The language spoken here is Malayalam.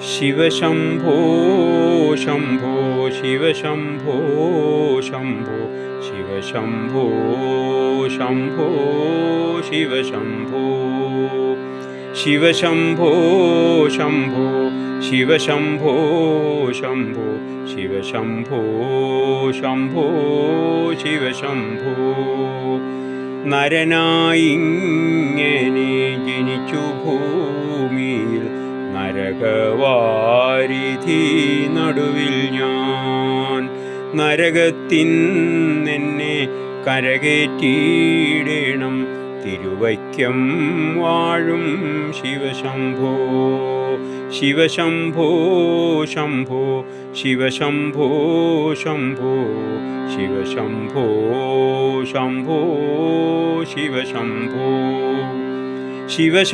ശിവശംഭോ ശംഭോ ശിവശംഭോ ശംഭോ ശിവശംഭോ ശംഭോ ശിവശംഭോ ശിവശംഭോ ശംഭോ ശിവശംഭോ ശംഭോ ശിവശംഭോ ശംഭോ ശിവശംഭോ നരനായിങ്ങനെ ജനിച്ചു ഭൂമിയിൽ നരകവാരിധി നടുവിൽ ഞാൻ നരകത്തിന്നെന്നെ കരകേറ്റിയിടണം തിരുവൈക്കം വാഴും ശിവശംഭോ ശിവശംഭോ ശംഭോ ശിവശംഭോ ശംഭോ ശിവശംഭോ ശംഭോ ശിവശംഭോ ശിവശംഭോ